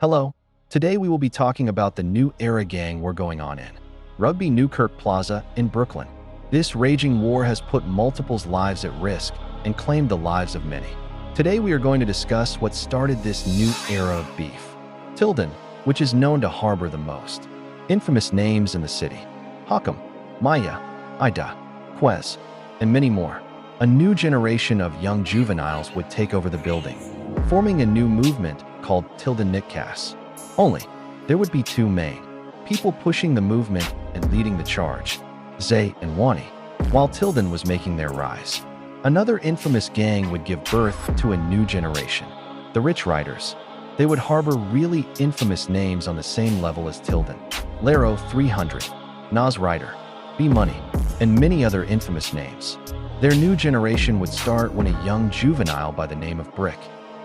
Hello. Today we will be talking about the new era gang we're going on in. Rugby Newkirk Plaza in Brooklyn. This raging war has put multiple's lives at risk and claimed the lives of many. Today we are going to discuss what started this new era of beef. Tilden, which is known to harbor the most infamous names in the city. Hakim, Maya, Ida, Quez, and many more. A new generation of young juveniles would take over the building, forming a new movement called Tilden Nitkas. Only, there would be two main people pushing the movement and leading the charge, Zay and Wani, while Tilden was making their rise. Another infamous gang would give birth to a new generation, the Rich Riders. They would harbor really infamous names on the same level as Tilden, Laro 300, Nas Rider, B-Money, and many other infamous names. Their new generation would start when a young juvenile by the name of Brick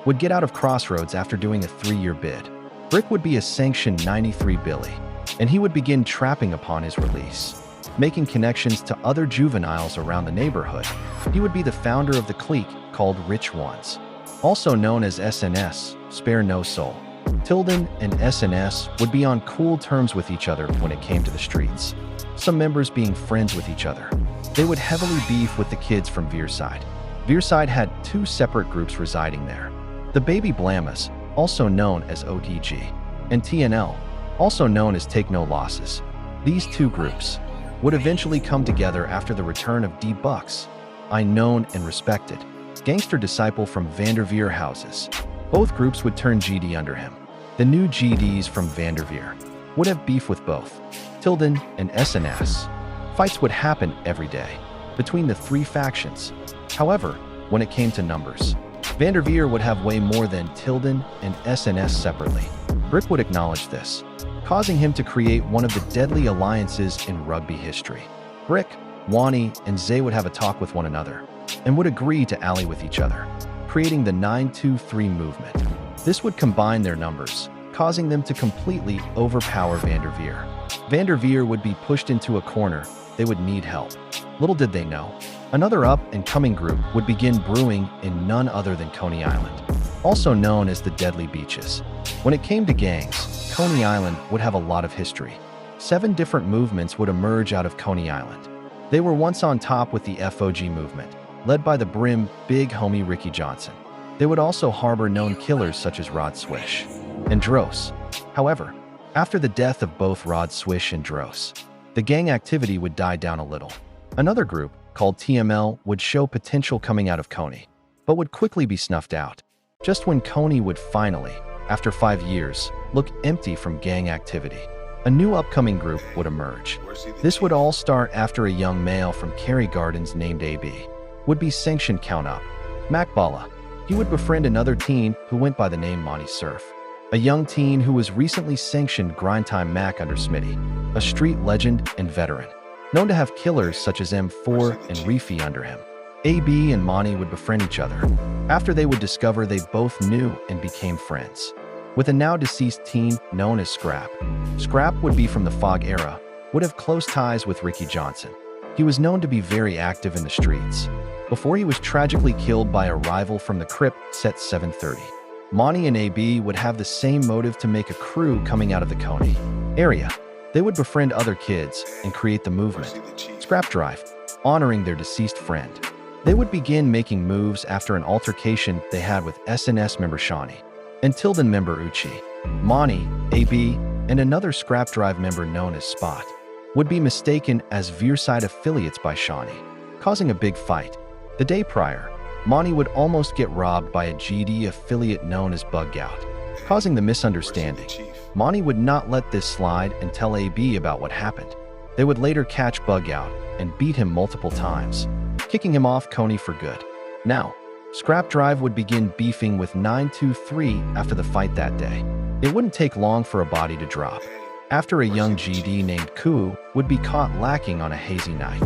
would get out of Crossroads after doing a 3-year bid. Brick would be a sanctioned 93 Billy, and he would begin trapping upon his release, making connections to other juveniles around the neighborhood. He would be the founder of the clique called Rich Ones, also known as SNS, Spare No Soul. Tilden and SNS would be on cool terms with each other when it came to the streets, some members being friends with each other. They would heavily beef with the kids from Veerside. Veerside had two separate groups residing there. The Baby Blamas, also known as OTG, and TNL, also known as Take No Losses. These two groups would eventually come together after the return of D Bucks, a known and respected gangster disciple from Vanderveer houses. Both groups would turn GD under him. The new GDs from Vanderveer would have beef with both Tilden and SNS. Fights would happen every day between the three factions. However, when it came to numbers, Vanderveer would have way more than Tilden and SNS separately. Brick would acknowledge this, causing him to create one of the deadly alliances in rugby history. Brick, Wani, and Zay would have a talk with one another and would agree to ally with each other, creating the 923 movement. This would combine their numbers, causing them to completely overpower Vanderveer. Vanderveer would be pushed into a corner. They would need help. Little did they know, another up-and-coming group would begin brewing in none other than Coney Island, also known as the Deadly Beaches. When it came to gangs, Coney Island would have a lot of history. 7 different movements would emerge out of Coney Island. They were once on top with the FOG movement, led by the Brim Big Homie Ricky Johnson. They would also harbor known killers such as Rod Swish and Dross. However, after the death of both Rod Swish and Dross, the gang activity would die down a little. Another group, called TML, would show potential coming out of Coney, but would quickly be snuffed out, just when Coney would finally, after 5 years, look empty from gang activity. A new upcoming group would emerge. This would all start after a young male from Cary Gardens named AB would be sanctioned count up. Macballa. He would befriend another teen who went by the name Monty Surf, a young teen who was recently sanctioned Grind Time Mac under Smitty, a street legend and veteran, known to have killers such as M4 and Reefy under him. AB and Monty would befriend each other. After they would discover they both knew and became friends with a now deceased teen known as Scrap. Scrap would be from the Fog era, would have close ties with Ricky Johnson. He was known to be very active in the streets, before he was tragically killed by a rival from the Crip set 730. Monty and AB would have the same motive to make a crew coming out of the Coney area. They would befriend other kids and create the movement Scrap Drive, honoring their deceased friend. They would begin making moves after an altercation they had with SNS member Shawnee and Tilden member Uchi. Monty, AB, and another Scrap Drive member known as Spot would be mistaken as Veerside affiliates by Shawnee, causing a big fight. The day prior, Monty would almost get robbed by a GD affiliate known as Bug Gout, causing the misunderstanding. Monty would not let this slide and tell AB about what happened. They would later catch Bug Out and beat him multiple times, kicking him off Coney for good. Now, Scrap Drive would begin beefing with 923 after the fight that day. It wouldn't take long for a body to drop, after a young GD named Kuu would be caught lacking on a hazy night.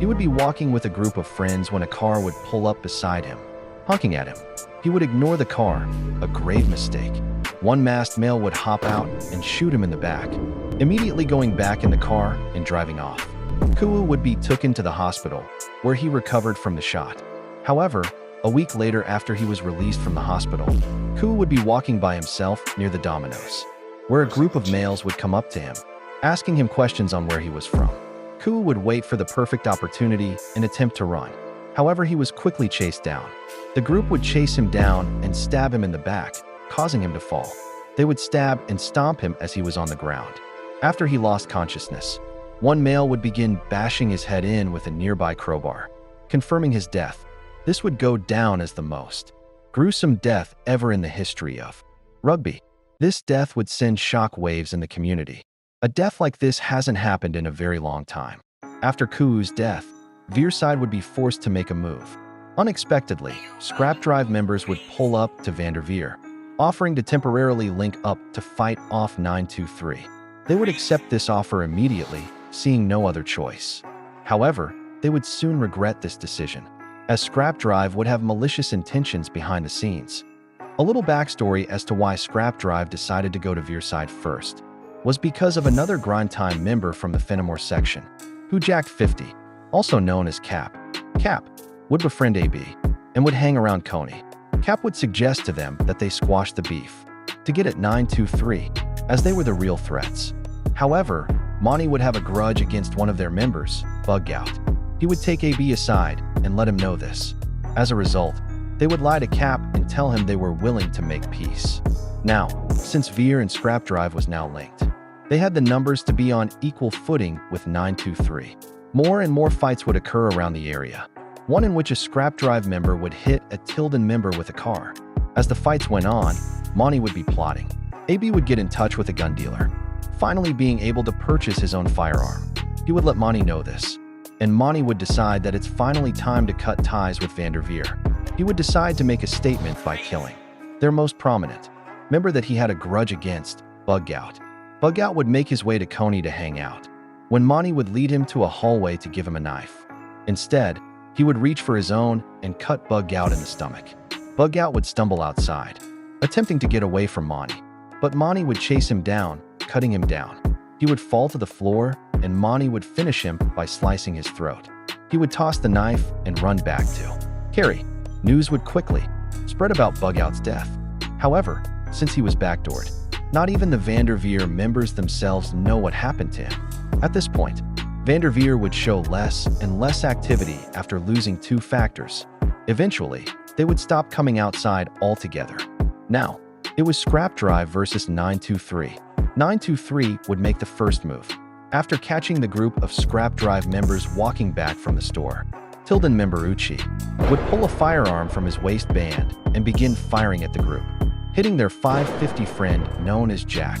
He would be walking with a group of friends when a car would pull up beside him, honking at him. He would ignore the car, a grave mistake. One masked male would hop out and shoot him in the back, immediately going back in the car and driving off. Kuu would be taken to the hospital, where he recovered from the shot. However, A week later, after he was released from the hospital, Koo would be walking by himself near the Domino's, where a group of males would come up to him, asking him questions on where he was from. Koo would wait for the perfect opportunity and attempt to run. However, he was quickly chased down. The group would chase him down and stab him in the back, causing him to fall. They would stab and stomp him as he was on the ground. After he lost consciousness, one male would begin bashing his head in with a nearby crowbar, confirming his death. This would go down as the most gruesome death ever in the history of rugby. This death would send shock waves in the community. A death like this hasn't happened in a very long time. After Koo's death, Veerside would be forced to make a move. Unexpectedly, Scrap Drive members would pull up to Vanderveer, offering to temporarily link up to fight off 923. They would accept this offer immediately, seeing no other choice. However, they would soon regret this decision, as Scrap Drive would have malicious intentions behind the scenes. A little backstory as to why Scrap Drive decided to go to Veerside first was because of another Grind Time member from the Fenimore section, who jacked 50, also known as Cap. Cap would befriend AB and would hang around Coney. Cap would suggest to them that they squash the beef to get at 923, as they were the real threats. However, Monty would have a grudge against one of their members, Bug Out. He would take AB aside and let him know this. As a result, they would lie to Cap and tell him they were willing to make peace. Now, since Veer and Scrap Drive was now linked, they had the numbers to be on equal footing with 923. More and more fights would occur around the area, one in which a Scrap Drive member would hit a Tilden member with a car. As the fights went on, Monty would be plotting. AB would get in touch with a gun dealer, finally being able to purchase his own firearm. He would let Monty know this, and Monty would decide that it's finally time to cut ties with Vanderveer. He would decide to make a statement by killing their most prominent member that he had a grudge against, Bug Out. Bug Out would make his way to Coney to hang out, when Monty would lead him to a hallway to give him a knife. Instead, he would reach for his own and cut Bug Out in the stomach. Bug Out would stumble outside, attempting to get away from Monty, but Monty would chase him down, cutting him down. He would fall to the floor, and Monty would finish him by slicing his throat. He would toss the knife and run back to Kerry. News would quickly spread about Bug Out's death. However, since he was backdoored, not even the Vanderveer members themselves know what happened to him. At this point, Vanderveer would show less and less activity after losing 2 factors. Eventually, they would stop coming outside altogether. Now, it was Scrap Drive versus 923. 923 would make the first move. After catching the group of Scrap Drive members walking back from the store, Tilden member Uchi would pull a firearm from his waistband and begin firing at the group, hitting their 550 friend known as Jack.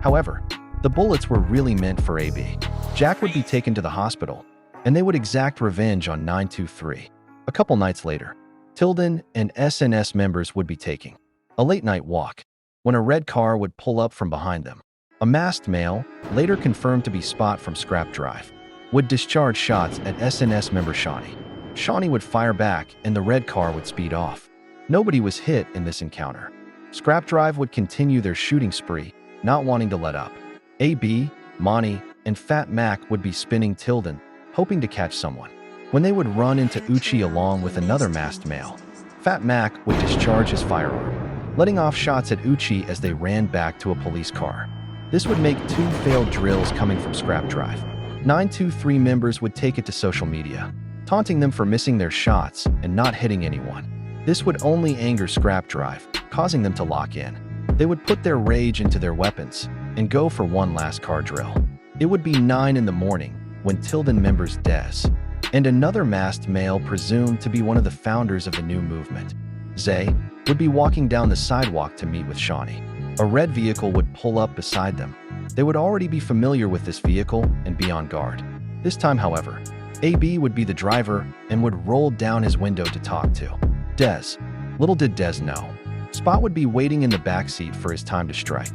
However, the bullets were really meant for AB. Jack would be taken to the hospital, and they would exact revenge on 923. A couple nights later, Tilden and SNS members would be taking a late-night walk when a red car would pull up from behind them. A masked male, later confirmed to be Spot from Scrap Drive, would discharge shots at SNS member Shawnee. Shawnee would fire back, and the red car would speed off. Nobody was hit in this encounter. Scrap Drive would continue their shooting spree, not wanting to let up. AB, Monty, and Fat Mac would be spinning Tilden, hoping to catch someone, when they would run into Uchi along with another masked male. Fat Mac would discharge his firearm, letting off shots at Uchi as they ran back to a police car. This would make 2 failed drills coming from Scrap Drive. 923 members would take it to social media, taunting them for missing their shots and not hitting anyone. This would only anger Scrap Drive, causing them to lock in. They would put their rage into their weapons and go for one last car drill. It would be 9 in the morning when Tilden members Des and another masked male presumed to be one of the founders of the new movement, Zay, would be walking down the sidewalk to meet with Shawnee. A red vehicle would pull up beside them. They would already be familiar with this vehicle and be on guard. This time, however, AB would be the driver and would roll down his window to talk to Des. Little did Des know, Spot would be waiting in the backseat for his time to strike.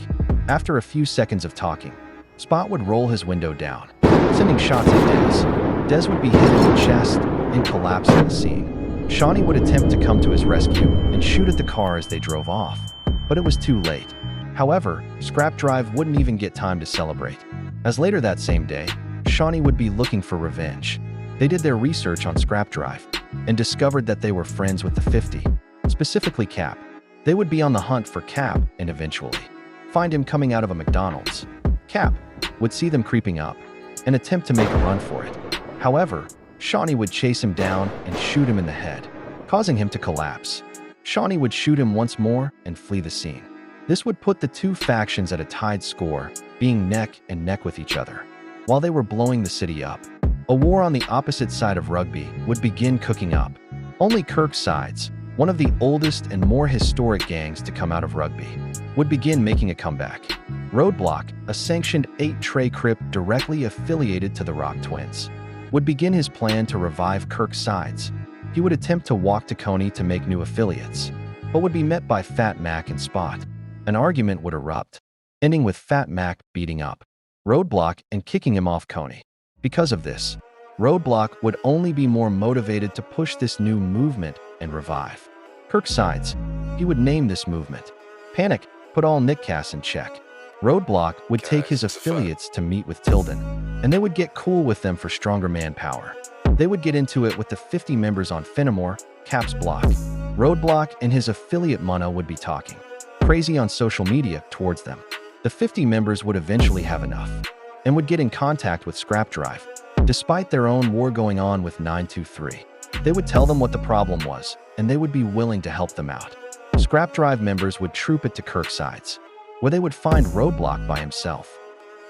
After a few seconds of talking, Spot would roll his window down, sending shots at Des. Des would be hit in the chest and collapse on the scene. Shawnee would attempt to come to his rescue and shoot at the car as they drove off, but it was too late. However, Scrap Drive wouldn't even get time to celebrate, as later that same day, Shawnee would be looking for revenge. They did their research on Scrap Drive and discovered that they were friends with the 50, specifically Cap. They would be on the hunt for Cap and eventually find him coming out of a McDonald's. Cap would see them creeping up and attempt to make a run for it. However, Shawnee would chase him down and shoot him in the head, causing him to collapse. Shawnee would shoot him once more and flee the scene. This would put the two factions at a tied score, being neck and neck with each other. While they were blowing the city up, a war on the opposite side of Rugby would begin cooking up. Only Kirk's sides, one of the oldest and more historic gangs to come out of Rugby, would begin making a comeback. Roadblock, a sanctioned 8-tray crip directly affiliated to the Rock Twins, would begin his plan to revive Kirk's sides. He would attempt to walk to Coney to make new affiliates, but would be met by Fat Mac and Spot. An argument would erupt, ending with Fat Mac beating up Roadblock and kicking him off Coney. Because of this, Roadblock would only be more motivated to push this new movement and revive Kirk's sides. He would name this movement Panic, put all Nickcasts in check. Roadblock would take his affiliates to meet with Tilden, and they would get cool with them for stronger manpower. They would get into it with the 50 members on Fenimore, Cap's block. Roadblock and his affiliate Munna would be talking crazy on social media towards them. The 50 members would eventually have enough and would get in contact with Scrap Drive. Despite their own war going on with 923, they would tell them what the problem was, and they would be willing to help them out. Scrap Drive members would troop it to Kirk's sides, where they would find Roadblock by himself.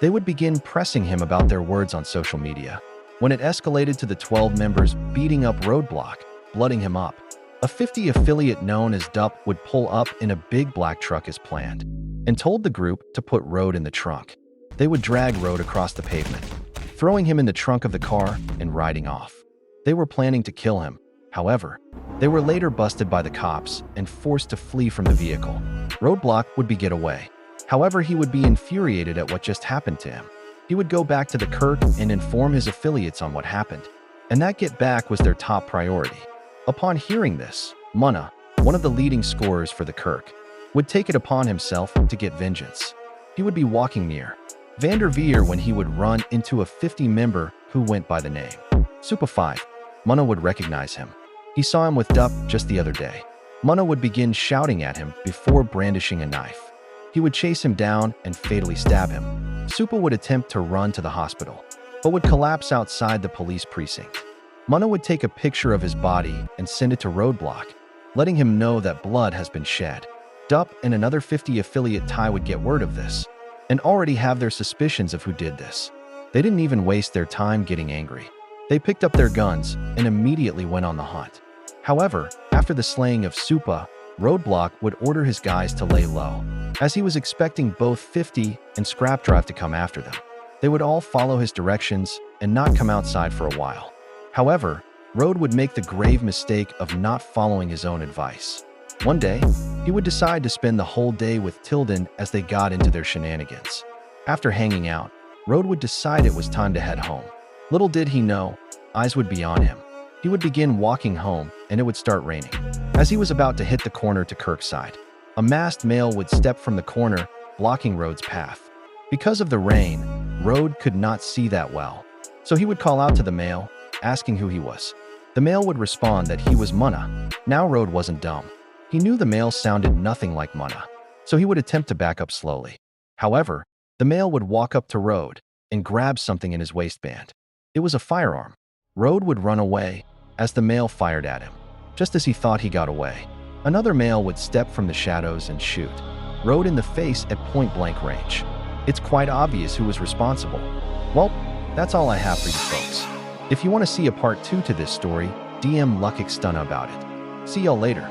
They would begin pressing him about their words on social media, when it escalated to the 12 members beating up Roadblock, blooding him up. A 50 affiliate known as Dup would pull up in a big black truck as planned, and told the group to put Road in the trunk. They would drag Road across the pavement, throwing him in the trunk of the car and riding off. They were planning to kill him. However, they were later busted by the cops and forced to flee from the vehicle. Roadblock would be get away. However, he would be infuriated at what just happened to him. He would go back to the Kirk and inform his affiliates on what happened, and that get back was their top priority. Upon hearing this, Munna, one of the leading scorers for the Kirk, would take it upon himself to get vengeance. He would be walking near Vanderveer when he would run into a 50 member who went by the name Super 5. Munna would recognize him. He saw him with Dup just the other day. Munna would begin shouting at him before brandishing a knife. He would chase him down and fatally stab him. Supa would attempt to run to the hospital, but would collapse outside the police precinct. Munna would take a picture of his body and send it to Roadblock, letting him know that blood has been shed. Dup and another 50 affiliate Thai would get word of this, and already have their suspicions of who did this. They didn't even waste their time getting angry. They picked up their guns and immediately went on the hunt. However, after the slaying of Supa, Roadblock would order his guys to lay low, as he was expecting both 50 and Scrap Drive to come after them. They would all follow his directions and not come outside for a while. However, Road would make the grave mistake of not following his own advice. One day, he would decide to spend the whole day with Tilden as they got into their shenanigans. After hanging out, Road would decide it was time to head home. Little did he know, eyes would be on him. He would begin walking home, and it would start raining. As he was about to hit the corner to Kirk's side, a masked male would step from the corner, blocking Road's path. Because of the rain, Road could not see that well, so he would call out to the male, asking who he was. The male would respond that he was Munna. Now Road wasn't dumb. He knew the male sounded nothing like Munna, so he would attempt to back up slowly. However, the male would walk up to Road and grab something in his waistband. It was a firearm. Road would run away as the male fired at him. Just as he thought he got away, another male would step from the shadows and shoot Road in the face at point-blank range. It's quite obvious who was responsible. Well, that's all I have for you folks. If you want to see a part 2 to this story, DM LuckyxStunna about it. See y'all later.